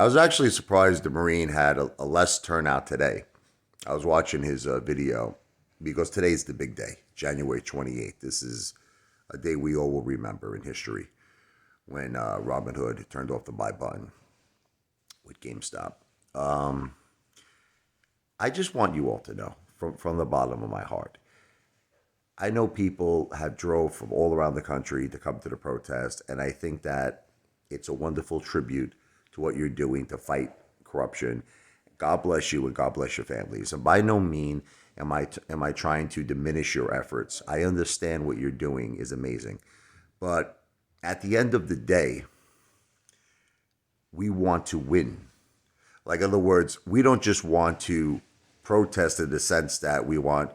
I was actually surprised the Marine had a less turnout today. I was watching his video because today's the big day, January 28th. This is a day we all will remember in history when Robin Hood turned off the buy button with GameStop. I just want you all to know from the bottom of my heart. I know people have drove from all around the country to come to the protest, and I think that it's a wonderful tribute to what you're doing to fight corruption. God bless you and God bless your families. And by no means am I trying to diminish your efforts. I understand what you're doing is amazing. But at the end of the day, we want to win. Like, in other words, we don't just want to protest in the sense that we want,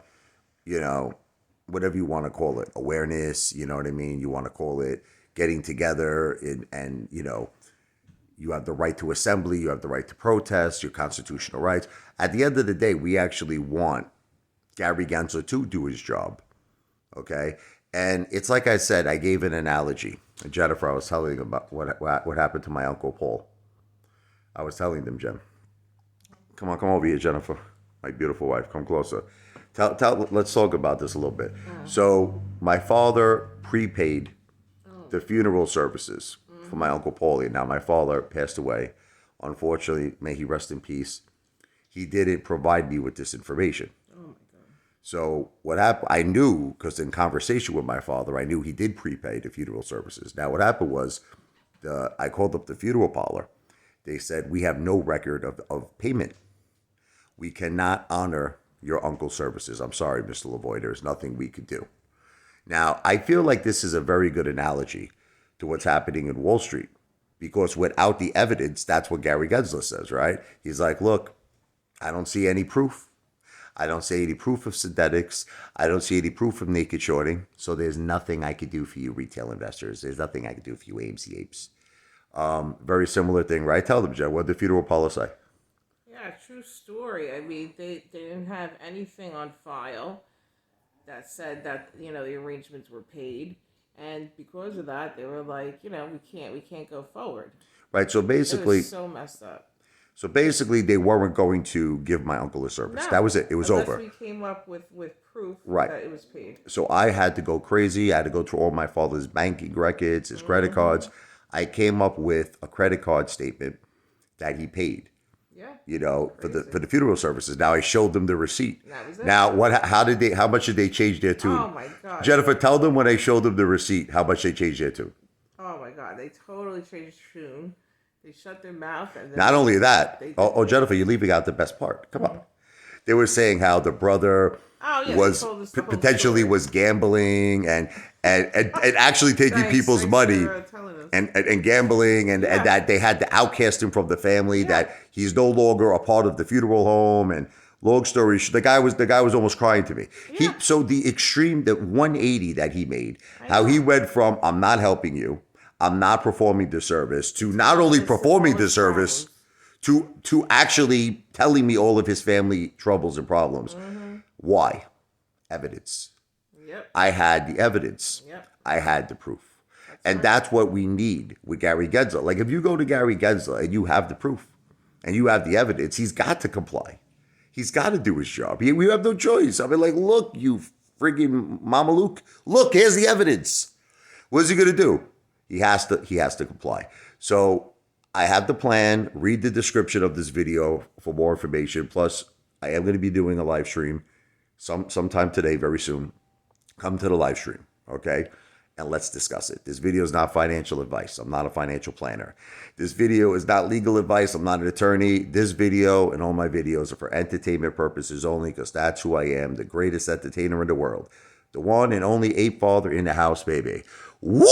whatever you want to call it, awareness, you know what I mean? You want to call it getting together and you have the right to assembly, you have the right to protest, your constitutional rights. At the end of the day, we actually want Gary Gensler to do his job, okay? And it's like I said, I gave an analogy. Jennifer, I was telling them about what happened to my Uncle Paul. I was telling them, Jen, come over here, Jennifer, my beautiful wife, come closer. Let's talk about this a little bit. So my father prepaid the funeral services for my Uncle Paulie. Now, my father passed away. Unfortunately, may he rest in peace. He didn't provide me with this information. Oh, my God. So what happened, I knew, because in conversation with my father, I knew he did prepay the funeral services. Now, what happened was, I called up the funeral parlor. They said, we have no record of payment. We cannot honor your uncle's services. I'm sorry, Mr. Lavoie, there's nothing we could do. Now, I feel like this is a very good analogy to what's happening in Wall Street, because without the evidence, that's what Gary Gensler says, right? He's like, look, I don't see any proof. I don't see any proof of synthetics. I don't see any proof of naked shorting. So there's nothing I could do for you retail investors. There's nothing I could do for you AMC apes. Very similar thing, right? Tell them, Jen, what did the funeral parlor say? Yeah, true story. I mean, they didn't have anything on file that said that, the arrangements were paid. And because of that, they were like, we can't go forward. Right. So basically, it was so messed up. So basically, they weren't going to give my uncle a service. No, that was it. It was over. Unless we came up with proof right. that it was paid. So I had to go crazy. I had to go through all my father's banking records, his credit cards. I came up with a credit card statement that he paid. Yeah. For the funeral services. Now I showed them the receipt. That was it. Now how much did they change their tune? Oh my God. Jennifer, tell them when I showed them the receipt how much they changed their tune. Oh my God, they totally changed tune. They shut their mouth and then not only that. Jennifer, you're leaving out the best part. Come on. They were saying how the brother was potentially was gambling and actually taking people's money and gambling and that they had to outcast him from the family, that he's no longer a part of the funeral home. And long story short, the guy was almost crying to me. So the extreme, the 180 that he made, how he went from I'm not helping you, I'm not performing the service, to not only performing the service, to actually telling me all of his family troubles and problems. Mm-hmm. Why? Evidence. Yep. I had the evidence. Yep. I had the proof. That's what we need with Gary Gensler. Like, if you go to Gary Gensler and you have the proof and you have the evidence, he's got to comply. He's got to do his job. We have no choice. I mean, like, look, you friggin' Mama Luke. Look, here's the evidence. What is he going to do? He has to comply. So I have the plan. Read the description of this video for more information. Plus, I am going to be doing a live stream sometime today, very soon. Come to the live stream, okay? And let's discuss it. This video is not financial advice. I'm not a financial planner. This video is not legal advice. I'm not an attorney. This video and all my videos are for entertainment purposes only, because that's who I am, the greatest entertainer in the world. The one and only ape father in the house, baby. Wow!